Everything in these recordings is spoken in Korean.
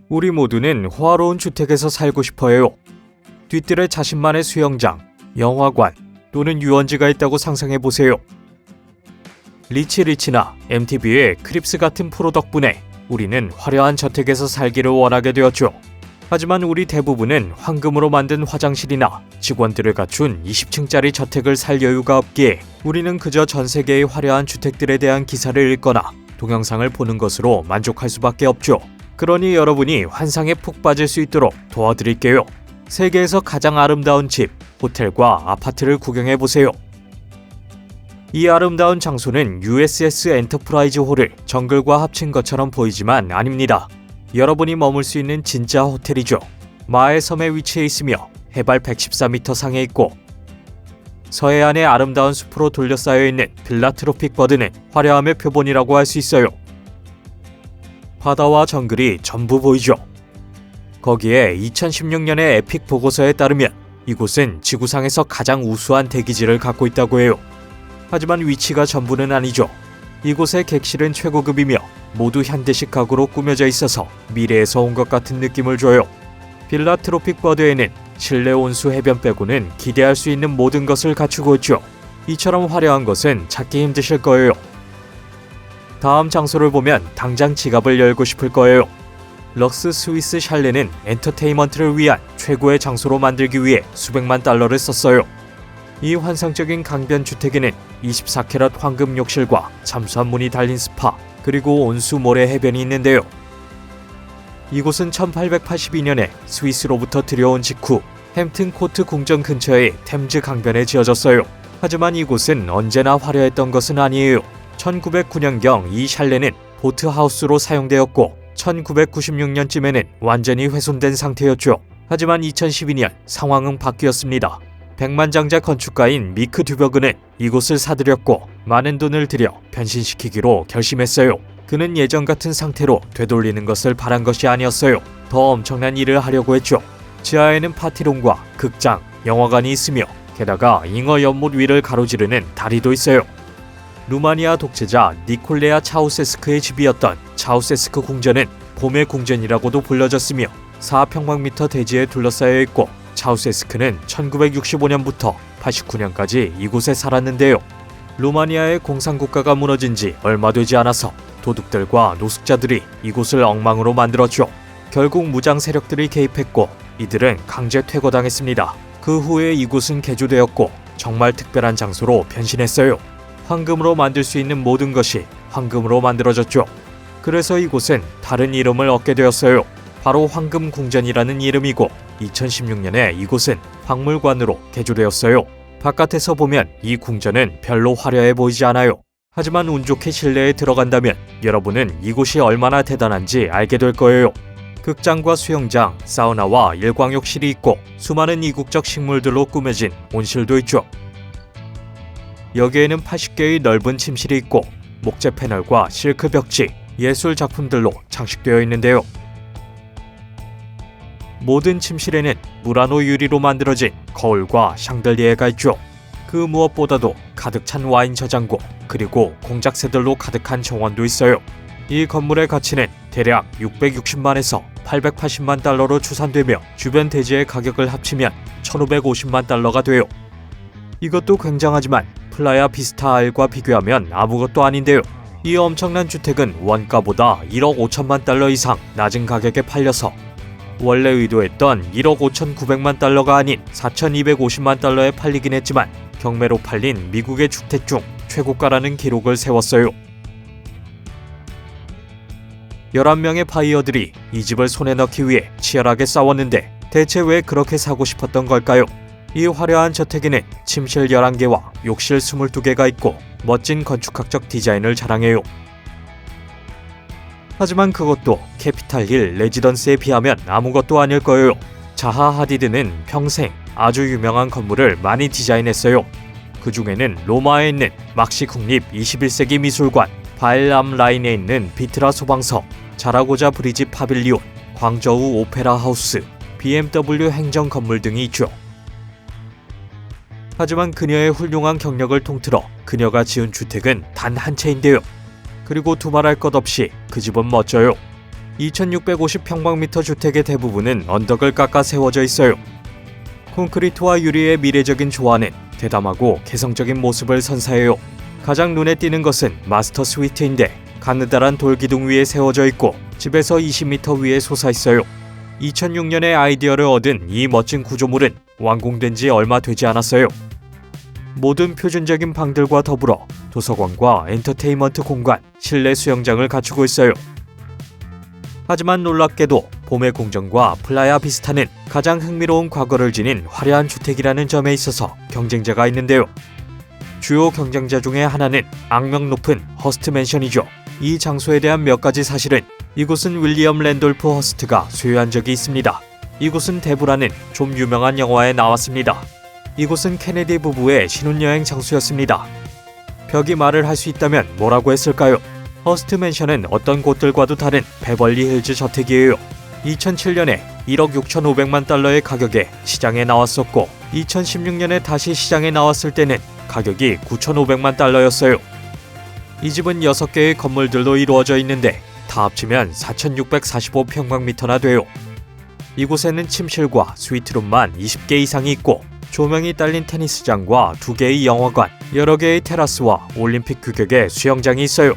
우리 모두는 호화로운 주택에서 살고 싶어 해요. 뒤뜰에 자신만의 수영장, 영화관 또는 유원지가 있다고 상상해 보세요. 리치나 MTV의 크립스 같은 프로 덕분에 우리는 화려한 저택에서 살기를 원하게 되었죠. 하지만 우리 대부분은 황금으로 만든 화장실이나 직원들을 갖춘 20층짜리 저택을 살 여유가 없기에 우리는 그저 전 세계의 화려한 주택들에 대한 기사를 읽거나 동영상을 보는 것으로 만족할 수밖에 없죠. 그러니 여러분이 환상에 푹 빠질 수 있도록 도와드릴게요. 세계에서 가장 아름다운 집, 호텔과 아파트를 구경해보세요. 이 아름다운 장소는 USS 엔터프라이즈 홀을 정글과 합친 것처럼 보이지만 아닙니다. 여러분이 머물 수 있는 진짜 호텔이죠. 마의 섬에 위치해 있으며 해발 114m 상에 있고 서해안의 아름다운 숲으로 둘러싸여 있는 빌라 트로픽 버드는 화려함의 표본이라고 할 수 있어요. 바다와 정글이 전부 보이죠. 거기에 2016년의 에픽 보고서에 따르면 이곳은 지구상에서 가장 우수한 대기질을 갖고 있다고 해요. 하지만 위치가 전부는 아니죠. 이곳의 객실은 최고급이며 모두 현대식 가구로 꾸며져 있어서 미래에서 온 것 같은 느낌을 줘요. 빌라 트로픽 버드에는 실내 온수 해변 빼고는 기대할 수 있는 모든 것을 갖추고 있죠. 이처럼 화려한 것은 찾기 힘드실 거예요. 다음 장소를 보면 당장 지갑을 열고 싶을 거예요. 럭스 스위스 샬레는 엔터테인먼트를 위한 최고의 장소로 만들기 위해 수백만 달러를 썼어요. 이 환상적인 강변 주택에는 24캐럿 황금 욕실과 잠수한 문이 달린 스파, 그리고 온수 모래 해변이 있는데요. 이곳은 1882년에 스위스로부터 들여온 직후 햄튼 코트 궁전 근처의 템즈 강변에 지어졌어요. 하지만 이곳은 언제나 화려했던 것은 아니에요. 1909년경 이 샬레는 보트하우스로 사용되었고 1996년쯤에는 완전히 훼손된 상태였죠. 하지만 2012년 상황은 바뀌었습니다. 백만장자 건축가인 미크 듀버그는 이곳을 사들였고 많은 돈을 들여 변신시키기로 결심했어요. 그는 예전 같은 상태로 되돌리는 것을 바란 것이 아니었어요. 더 엄청난 일을 하려고 했죠. 지하에는 파티룸과 극장, 영화관이 있으며 게다가 잉어 연못 위를 가로지르는 다리도 있어요. 루마니아 독재자 니콜레아 차우세스크의 집이었던 차우세스크 궁전은 봄의 궁전이라고도 불려졌으며 4평방미터 대지에 둘러싸여 있고 차우세스크는 1965년부터 89년까지 이곳에 살았는데요. 루마니아의 공산국가가 무너진 지 얼마 되지 않아서 도둑들과 노숙자들이 이곳을 엉망으로 만들었죠. 결국 무장 세력들이 개입했고 이들은 강제 퇴거당했습니다. 그 후에 이곳은 개조되었고 정말 특별한 장소로 변신했어요. 황금으로 만들 수 있는 모든 것이 황금으로 만들어졌죠. 그래서 이곳은 다른 이름을 얻게 되었어요. 바로 황금궁전이라는 이름이고 2016년에 이곳은 박물관으로 개조되었어요. 바깥에서 보면 이 궁전은 별로 화려해 보이지 않아요. 하지만 운 좋게 실내에 들어간다면 여러분은 이곳이 얼마나 대단한지 알게 될 거예요. 극장과 수영장, 사우나와 일광욕실이 있고 수많은 이국적 식물들로 꾸며진 온실도 있죠. 여기에는 80개의 넓은 침실이 있고 목재 패널과 실크 벽지, 예술 작품들로 장식되어 있는데요. 모든 침실에는 무라노 유리로 만들어진 거울과 샹들리에가 있죠. 그 무엇보다도 가득 찬 와인 저장고, 그리고 공작새들로 가득한 정원도 있어요. 이 건물의 가치는 대략 660만에서 880만 달러로 추산되며 주변 대지의 가격을 합치면 1550만 달러가 돼요. 이것도 굉장하지만 플라야 비스타알과 비교하면 아무것도 아닌데요. 이 엄청난 주택은 원가보다 1억 5천만 달러 이상 낮은 가격에 팔려서 원래 의도했던 1억 5,900만 달러가 아닌 4,250만 달러에 팔리긴 했지만 경매로 팔린 미국의 주택 중 최고가라는 기록을 세웠어요. 11명의 바이어들이 이 집을 손에 넣기 위해 치열하게 싸웠는데 대체 왜 그렇게 사고 싶었던 걸까요? 이 화려한 저택에는 침실 11개와 욕실 22개가 있고 멋진 건축학적 디자인을 자랑해요. 하지만 그것도 캐피탈 힐 레지던스에 비하면 아무것도 아닐 거예요. 자하 하디드는 평생 아주 유명한 건물을 많이 디자인했어요. 그 중에는 로마에 있는 막시 국립 21세기 미술관, 바엘암 라인에 있는 비트라 소방서, 자라고자 브리지 파빌리온, 광저우 오페라 하우스, BMW 행정 건물 등이 있죠. 하지만 그녀의 훌륭한 경력을 통틀어 그녀가 지은 주택은 단 한 채인데요. 그리고 두말할 것 없이 그 집은 멋져요. 2650평방미터 주택의 대부분은 언덕을 깎아 세워져 있어요. 콘크리트와 유리의 미래적인 조화는 대담하고 개성적인 모습을 선사해요. 가장 눈에 띄는 것은 마스터 스위트인데 가느다란 돌기둥 위에 세워져 있고 집에서 20m 위에 솟아 있어요. 2006년에 아이디어를 얻은 이 멋진 구조물은 완공된 지 얼마 되지 않았어요. 모든 표준적인 방들과 더불어 도서관과 엔터테인먼트 공간, 실내 수영장을 갖추고 있어요. 하지만 놀랍게도 봄의 궁전과 플라야 비스타는 가장 흥미로운 과거를 지닌 화려한 주택이라는 점에 있어서 경쟁자가 있는데요. 주요 경쟁자 중에 하나는 악명 높은 허스트 맨션이죠. 이 장소에 대한 몇 가지 사실은 이곳은 윌리엄 랜돌프 허스트가 소유한 적이 있습니다. 이곳은 데브라는 좀 유명한 영화에 나왔습니다. 이곳은 케네디 부부의 신혼여행 장소였습니다. 벽이 말을 할 수 있다면 뭐라고 했을까요? 허스트 맨션은 어떤 곳들과도 다른 베벌리 힐즈 저택이에요. 2007년에 1억 6,500만 달러의 가격에 시장에 나왔었고 2016년에 다시 시장에 나왔을 때는 가격이 9,500만 달러였어요. 이 집은 6개의 건물들로 이루어져 있는데 다 합치면 4,645평방미터나 돼요. 이곳에는 침실과 스위트룸만 20개 이상이 있고 조명이 딸린 테니스장과 2개의 영화관, 여러 개의 테라스와 올림픽 규격의 수영장이 있어요.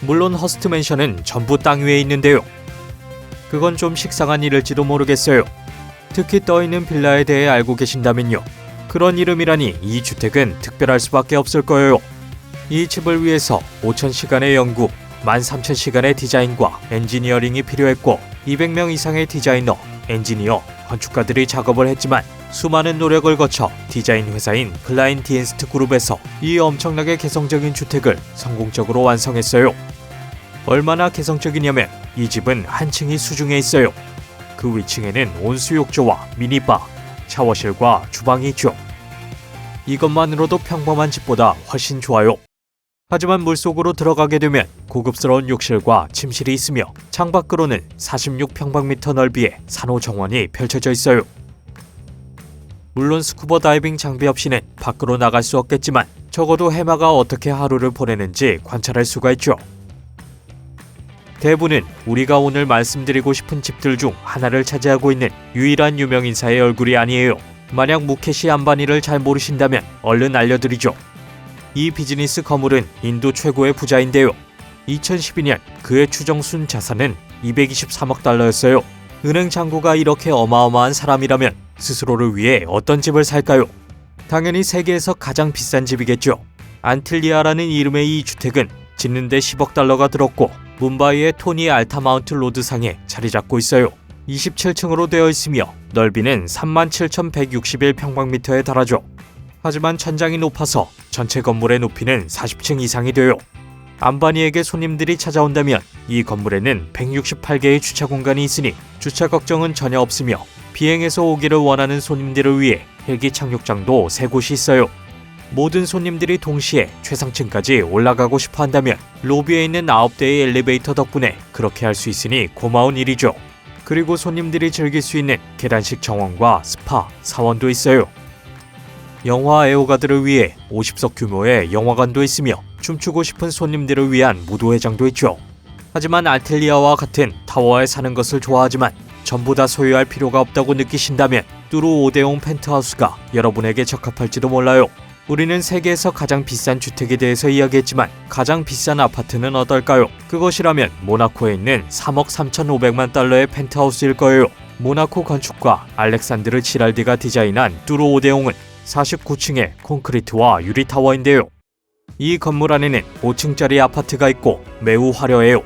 물론 허스트 맨션은 전부 땅 위에 있는데요. 그건 좀 식상한 일일지도 모르겠어요. 특히 떠있는 빌라에 대해 알고 계신다면요. 그런 이름이라니 이 주택은 특별할 수밖에 없을 거예요. 이 집을 위해서 5,000시간의 연구, 13,000시간의 디자인과 엔지니어링이 필요했고 200명 이상의 디자이너, 엔지니어, 건축가들이 작업을 했지만 수많은 노력을 거쳐 디자인 회사인 클라인 디엔스트 그룹에서 이 엄청나게 개성적인 주택을 성공적으로 완성했어요. 얼마나 개성적이냐면 이 집은 한 층이 수중에 있어요. 그 위층에는 온수욕조와 미니바, 샤워실과 주방이 있죠. 이것만으로도 평범한 집보다 훨씬 좋아요. 하지만 물속으로 들어가게 되면 고급스러운 욕실과 침실이 있으며 창밖으로는 46평방미터 넓이의 산호 정원이 펼쳐져 있어요. 물론 스쿠버 다이빙 장비 없이는 밖으로 나갈 수 없겠지만 적어도 해마가 어떻게 하루를 보내는지 관찰할 수가 있죠. 대부는 우리가 오늘 말씀드리고 싶은 집들 중 하나를 차지하고 있는 유일한 유명인사의 얼굴이 아니에요. 만약 무케시 암바니를 잘 모르신다면 얼른 알려드리죠. 이 비즈니스 거물은 인도 최고의 부자인데요. 2012년 그의 추정순 자산은 223억 달러였어요. 은행 잔고가 이렇게 어마어마한 사람이라면 스스로를 위해 어떤 집을 살까요? 당연히 세계에서 가장 비싼 집이겠죠. 안틸리아라는 이름의 이 주택은 짓는데 10억 달러가 들었고 뭄바이의 토니 알타마운트 로드상에 자리 잡고 있어요. 27층으로 되어 있으며 넓이는 37,161평방미터에 달하죠. 하지만 천장이 높아서 전체 건물의 높이는 40층 이상이 돼요. 암바니에게 손님들이 찾아온다면 이 건물에는 168개의 주차 공간이 있으니 주차 걱정은 전혀 없으며 비행해서 오기를 원하는 손님들을 위해 헬기 착륙장도 3곳이 있어요. 모든 손님들이 동시에 최상층까지 올라가고 싶어 한다면 로비에 있는 9대의 엘리베이터 덕분에 그렇게 할 수 있으니 고마운 일이죠. 그리고 손님들이 즐길 수 있는 계단식 정원과 스파, 사원도 있어요. 영화 애호가들을 위해 50석 규모의 영화관도 있으며 춤추고 싶은 손님들을 위한 무도회장도 있죠. 하지만 알텔리아와 같은 타워에 사는 것을 좋아하지만 전부 다 소유할 필요가 없다고 느끼신다면 뚜루 5대용 펜트하우스가 여러분에게 적합할지도 몰라요. 우리는 세계에서 가장 비싼 주택에 대해서 이야기했지만 가장 비싼 아파트는 어떨까요? 그것이라면 모나코에 있는 3억 3,500만 달러의 펜트하우스일 거예요. 모나코 건축가 알렉산드르 지랄디가 디자인한 뚜루 5대용은 49층의 콘크리트와 유리 타워인데요. 이 건물 안에는 5층짜리 아파트가 있고 매우 화려해요.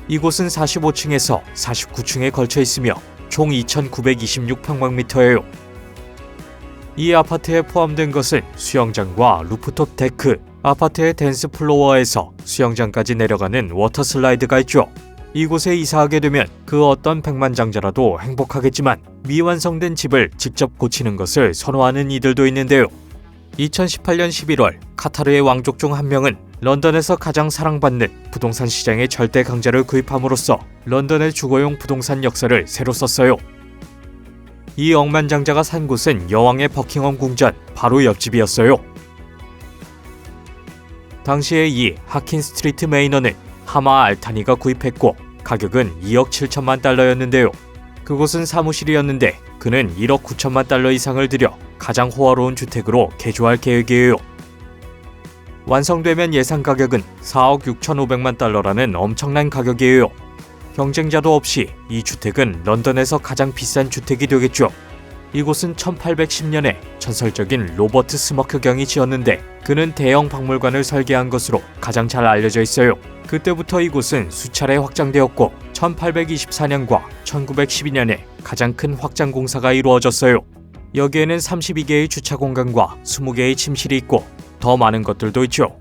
이곳은 45층에서 49층에 걸쳐 있으며 총 2,926평방미터예요. 이 아파트에 포함된 것은 수영장과 루프톱 데크, 아파트의 댄스 플로어에서 수영장까지 내려가는 워터 슬라이드가 있죠. 이곳에 이사하게 되면 그 어떤 백만장자라도 행복하겠지만 미완성된 집을 직접 고치는 것을 선호하는 이들도 있는데요. 2018년 11월 카타르의 왕족 중 한 명은 런던에서 가장 사랑받는 부동산 시장의 절대 강자를 구입함으로써 런던의 주거용 부동산 역사를 새로 썼어요. 이 억만장자가 산 곳은 여왕의 버킹엄 궁전 바로 옆집이었어요. 당시에 이 하킨 스트리트 메이너는 하마 알타니가 구입했고 가격은 2억 7천만 달러였는데요. 그곳은 사무실이었는데 그는 1억 9천만 달러 이상을 들여 가장 호화로운 주택으로 개조할 계획이에요. 완성되면 예상 가격은 4억 6,500만 달러라는 엄청난 가격이에요. 경쟁자도 없이 이 주택은 런던에서 가장 비싼 주택이 되겠죠. 이곳은 1810년에 전설적인 로버트 스머크 경이 지었는데 그는 대형 박물관을 설계한 것으로 가장 잘 알려져 있어요. 그때부터 이곳은 수차례 확장되었고 1824년과 1912년에 가장 큰 확장 공사가 이루어졌어요. 여기에는 32개의 주차 공간과 20개의 침실이 있고 더 많은 것들도 있죠.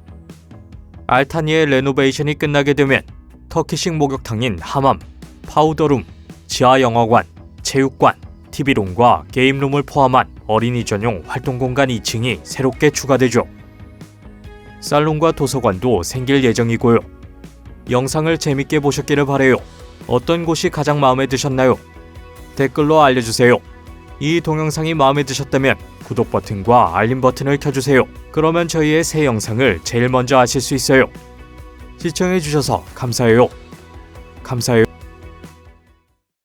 알타니의 레노베이션이 끝나게 되면 터키식 목욕탕인 하맘, 파우더룸, 지하 영화관, 체육관, TV룸과 게임룸을 포함한 어린이 전용 활동공간 2층이 새롭게 추가되죠. 살롱과 도서관도 생길 예정이고요. 영상을 재밌게 보셨기를 바라요. 어떤 곳이 가장 마음에 드셨나요? 댓글로 알려주세요. 이 동영상이 마음에 드셨다면 구독 버튼과 알림 버튼을 켜주세요. 그러면 저희의 새 영상을 제일 먼저 아실 수 있어요. 시청해주셔서 감사해요. 감사해요.